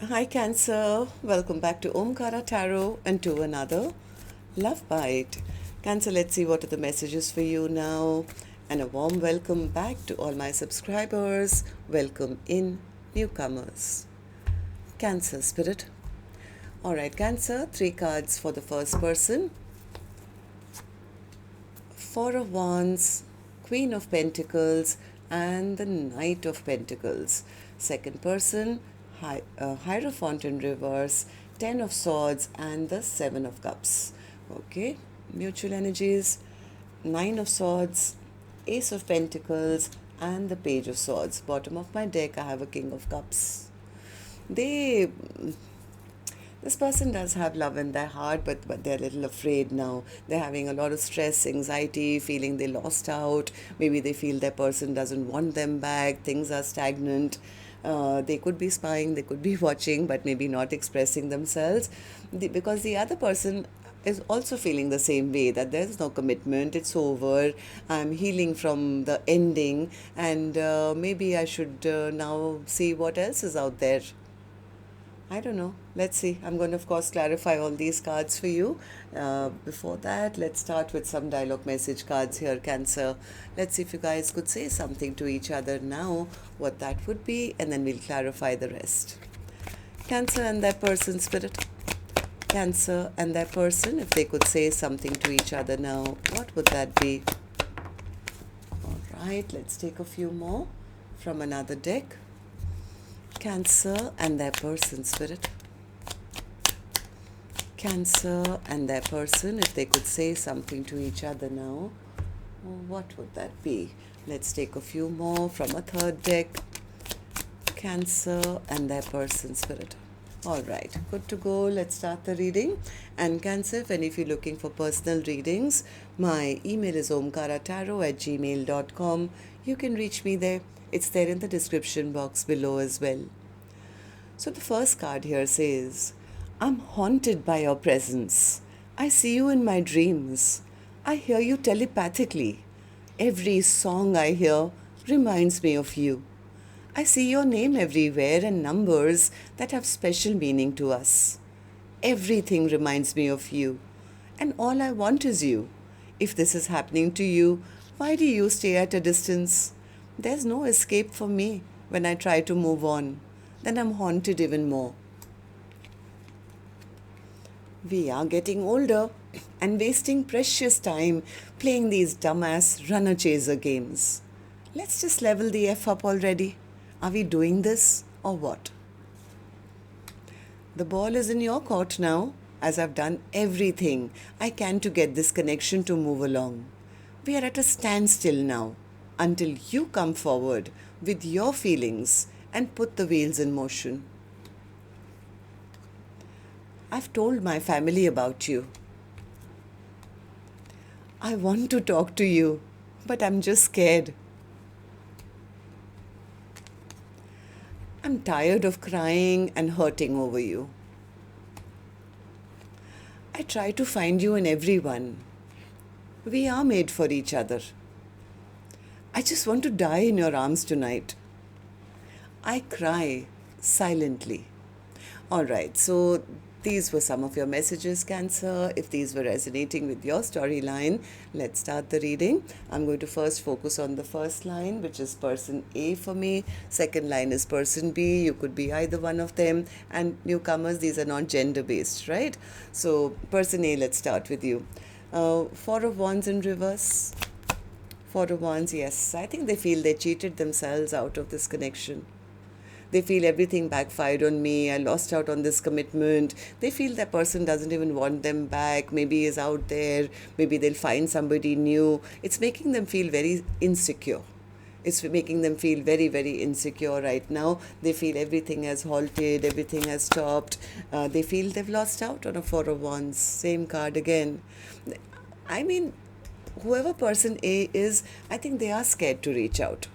Hi Cancer, welcome back to Omkaratarot and to another Love Bite. Cancer, let's see what are the messages for you now. And a warm welcome back to all my subscribers. Welcome in newcomers. Cancer Spirit. Alright Cancer, 3 cards for the first person. 4 of Wands, Queen of Pentacles and the Knight of Pentacles. Second person, Hierophant in reverse, 10 of Swords and the 7 of Cups. Okay, mutual energies, 9 of Swords, Ace of Pentacles and the Page of Swords. Bottom of my deck I have a King of Cups. This person does have love in their heart, but they're a little afraid now. They're having a lot of stress, anxiety, feeling they lost out. Maybe they feel their person doesn't want them back. Things are stagnant. They could be spying, they could be watching, but maybe not expressing themselves. Because the other person is also feeling the same way, that there's no commitment, it's over, I'm healing from the ending, and maybe I should now see what else is out there. I don't know. Let's see. I'm going to, of course, clarify all these cards for you. Before that, let's start with some dialogue message cards here, Cancer. Let's see if you guys could say something to each other now, what that would be, and then we'll clarify the rest. Cancer and their person, Spirit. Cancer and their person, if they could say something to each other now, what would that be? All right, let's take a few more from another deck. Cancer and their person, Spirit. Cancer and their person, if they could say something to each other now, what would that be? Let's take a few more from a third deck. Cancer and their person, Spirit. All right, good to go. Let's start the reading. And Cancer, and if you're looking for personal readings, my email is omkaratarot@gmail.com. You can reach me there. It's there in the description box below as well. So the first card here says, I'm haunted by your presence. I see you in my dreams. I hear you telepathically. Every song I hear reminds me of you. I see your name everywhere and numbers that have special meaning to us. Everything reminds me of you. And all I want is you. If this is happening to you, why do you stay at a distance? There's no escape for me when I try to move on. Then I'm haunted even more. We are getting older and wasting precious time playing these dumbass runner-chaser games. Let's just level the F up already. Are we doing this or what? The ball is in your court now, as I've done everything I can to get this connection to move along. We are at a standstill now, until you come forward with your feelings and put the wheels in motion. I've told my family about you. I want to talk to you, but I'm just scared. I'm tired of crying and hurting over you. I try to find you in everyone. We are made for each other. I just want to die in your arms tonight. I cry silently. All right, so these were some of your messages, Cancer. If these were resonating with your storyline, let's start the reading. I'm going to first focus on the first line, which is person A for me. Second line is person B. You could be either one of them. And newcomers, these are not gender-based, right? So person A, let's start with you. 4 of Wands in reverse. 4 of Wands, yes. I think they feel they cheated themselves out of this connection. They feel everything backfired on me. I lost out on this commitment. They feel that person doesn't even want them back. Maybe is out there. Maybe they'll find somebody new. It's making them feel very insecure. It's making them feel very, very insecure right now. They feel everything has halted. Everything has stopped. They feel they've lost out on a 4 of Wands. Same card again. I mean, whoever person A is, I think they are scared to reach out.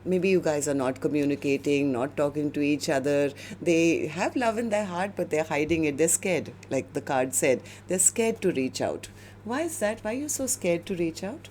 Maybe you guys are not communicating, not talking to each other. They have love in their heart, but they're hiding it. They're scared, like the card said. They're scared to reach out. Why is that? Why are you so scared to reach out?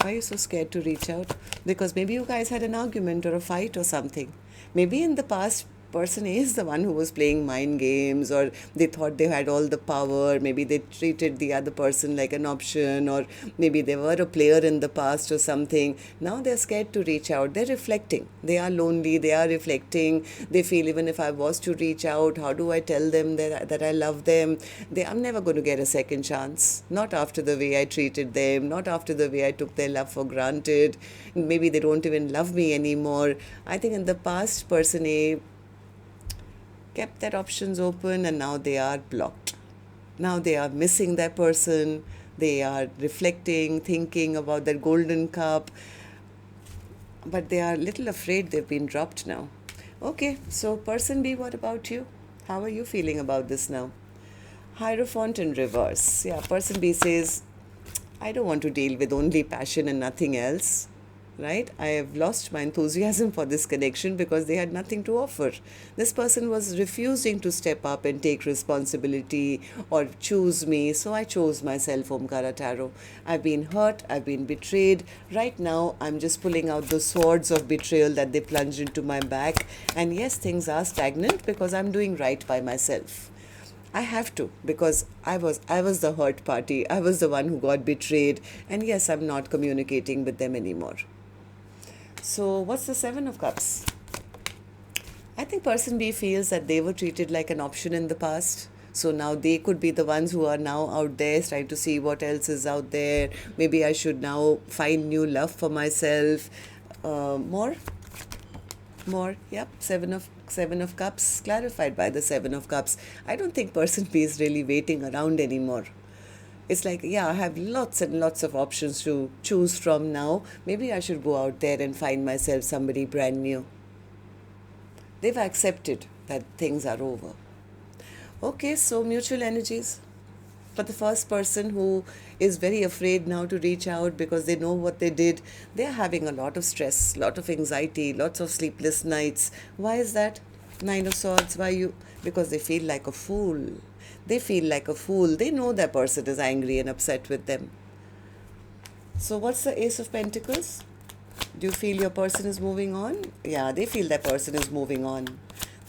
Why are you so scared to reach out? Because maybe you guys had an argument or a fight or something. Maybe in the past, person A is the one who was playing mind games, or they thought they had all the power. Maybe they treated the other person like an option, or maybe they were a player in the past or something. Now they're scared to reach out. They're reflecting. They are lonely. They are reflecting. They feel, even if I was to reach out, how do I tell them that I love them? I'm never going to get a second chance. Not after the way I treated them. Not after the way I took their love for granted. Maybe they don't even love me anymore. I think in the past, person A kept their options open, and now they are blocked. Now they are missing that person. They are reflecting, thinking about their golden cup, but they are a little afraid they've been dropped now. Okay, so person B, what about you? How are you feeling about this now? Hierophant in reverse. Yeah, person B says, I don't want to deal with only passion and nothing else. Right? I have lost my enthusiasm for this connection because they had nothing to offer. This person was refusing to step up and take responsibility or choose me, so I chose myself, Omkaratarot. I've been hurt, I've been betrayed. Right now, I'm just pulling out the swords of betrayal that they plunged into my back. And yes, things are stagnant because I'm doing right by myself. I have to, because I was the hurt party. I was the one who got betrayed, and yes, I'm not communicating with them anymore. So what's the Seven of Cups? I think person B feels that they were treated like an option in the past. So now they could be the ones who are now out there trying to see what else is out there. Maybe I should now find new love for myself. More. Yep. Seven of Cups, clarified by the Seven of Cups. I don't think person B is really waiting around anymore. It's like, yeah, I have lots and lots of options to choose from now. Maybe I should go out there and find myself somebody brand new. They've accepted that things are over. Okay, so mutual energies. For the first person who is very afraid now to reach out because they know what they did, they're having a lot of stress, lot of anxiety, lots of sleepless nights. Why is that? Nine of Swords. Why you? Because they feel like a fool. They feel like a fool. They know that person is angry and upset with them. So what's the Ace of Pentacles? Do you feel your person is moving on? Yeah, they feel that person is moving on.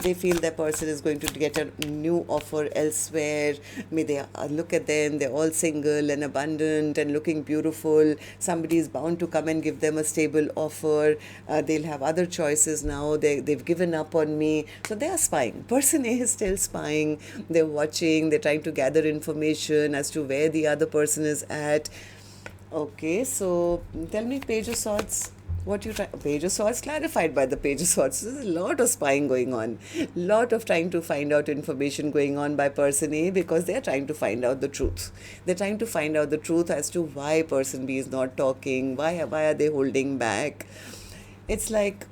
They feel that person is going to get a new offer elsewhere. May they look at them, they're all single and abundant and looking beautiful. Somebody is bound to come and give them a stable offer. They'll have other choices now. They've given up on me. So they are spying. Person A is still spying. They're watching. They're trying to gather information as to where the other person is at. Okay, so tell me, Page of Swords. What you try? Page of Swords, clarified by the Page of Swords. There's a lot of spying going on, lot of trying to find out information going on by person A, because they're trying to find out the truth. They're trying to find out the truth as to why person B is not talking. Why are they holding back? It's like,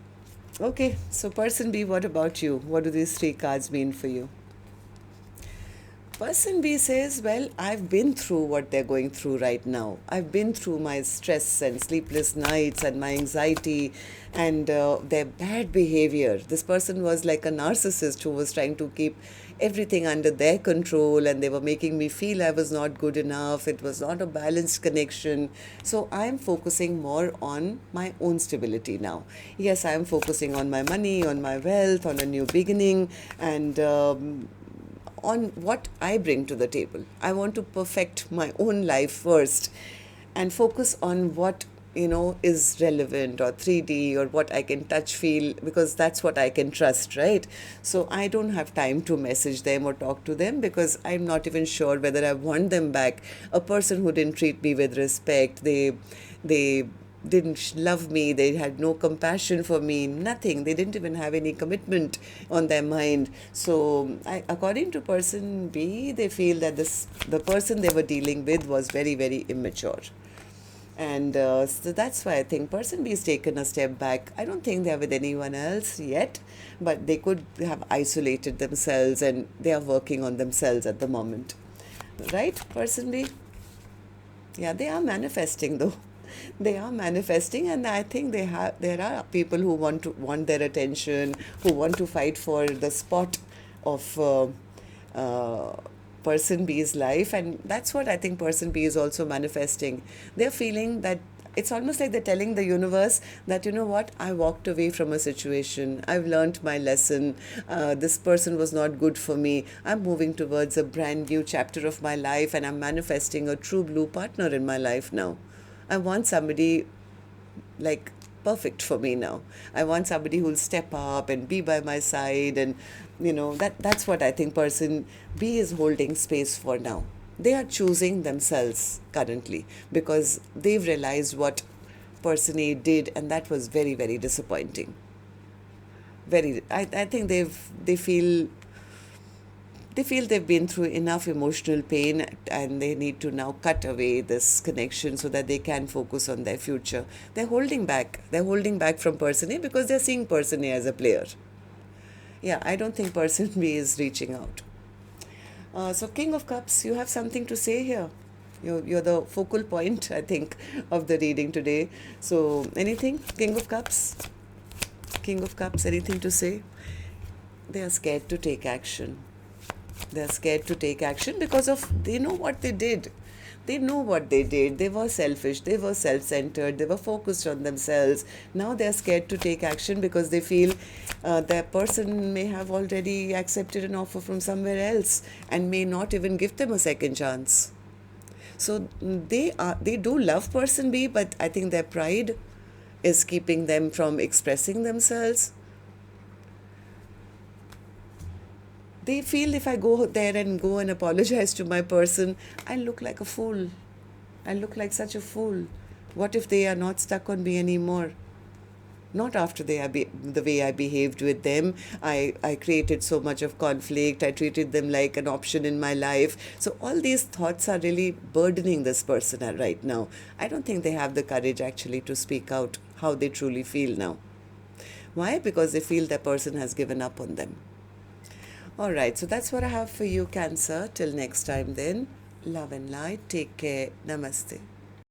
okay, so person B, what about you? What do these three cards mean for you? Person B says, well, I've been through what they're going through right now. I've been through my stress and sleepless nights and my anxiety and their bad behavior. This person was like a narcissist who was trying to keep everything under their control, and they were making me feel I was not good enough. It was not a balanced connection. So I'm focusing more on my own stability now. Yes, I'm focusing on my money, on my wealth, on a new beginning, and on what I bring to the table. I want to perfect my own life first and focus on what is relevant or 3D or what I can touch, feel, because that's what I can trust, right? So I don't have time to message them or talk to them because I'm not even sure whether I want them back. A person who didn't treat me with respect, they didn't love me, they had no compassion for me, nothing. They didn't even have any commitment on their mind. So according to person B, they feel that the person they were dealing with was very, very immature. And so that's why I think person B has taken a step back. I don't think they're with anyone else yet, but they could have isolated themselves and they are working on themselves at the moment. Right, person B? Yeah, they are manifesting though. They are manifesting, and I think there are people who want their attention, who want to fight for the spot of person B's life, and that's what I think person B is also manifesting. They're feeling that It's almost like they're telling the universe that, you know what, I walked away from a situation. I've learned my lesson. This person was not good for me. I'm moving towards a brand new chapter of my life, and I'm manifesting a true blue partner in my life now. I want somebody like perfect for me now. I want somebody who'll step up and be by my side, and that's what I think person B is holding space for now. They are choosing themselves currently because they've realized what person A did, and that was very, very disappointing. I think they feel they've been through enough emotional pain, and they need to now cut away this connection so that they can focus on their future. They're holding back. They're holding back from person A because they're seeing person A as a player. Yeah, I don't think person B is reaching out. So King of Cups, you have something to say here. You're the focal point, I think, of the reading today. So anything, King of Cups? King of Cups, anything to say? They are scared to take action. They're scared to take action because they know what they did. They know what they did. They were selfish. They were self-centered. They were focused on themselves. Now they're scared to take action because they feel that person may have already accepted an offer from somewhere else and may not even give them a second chance. So they do love person B, but I think their pride is keeping them from expressing themselves. They feel if I go there and go and apologize to my person, I look like a fool. I look like such a fool. What if they are not stuck on me anymore? Not after the way I behaved with them. I created so much of conflict. I treated them like an option in my life. So all these thoughts are really burdening this person right now. I don't think they have the courage actually to speak out how they truly feel now. Why? Because they feel their person has given up on them. All right, so that's what I have for you, Cancer. Till next time then, love and light. Take care. Namaste.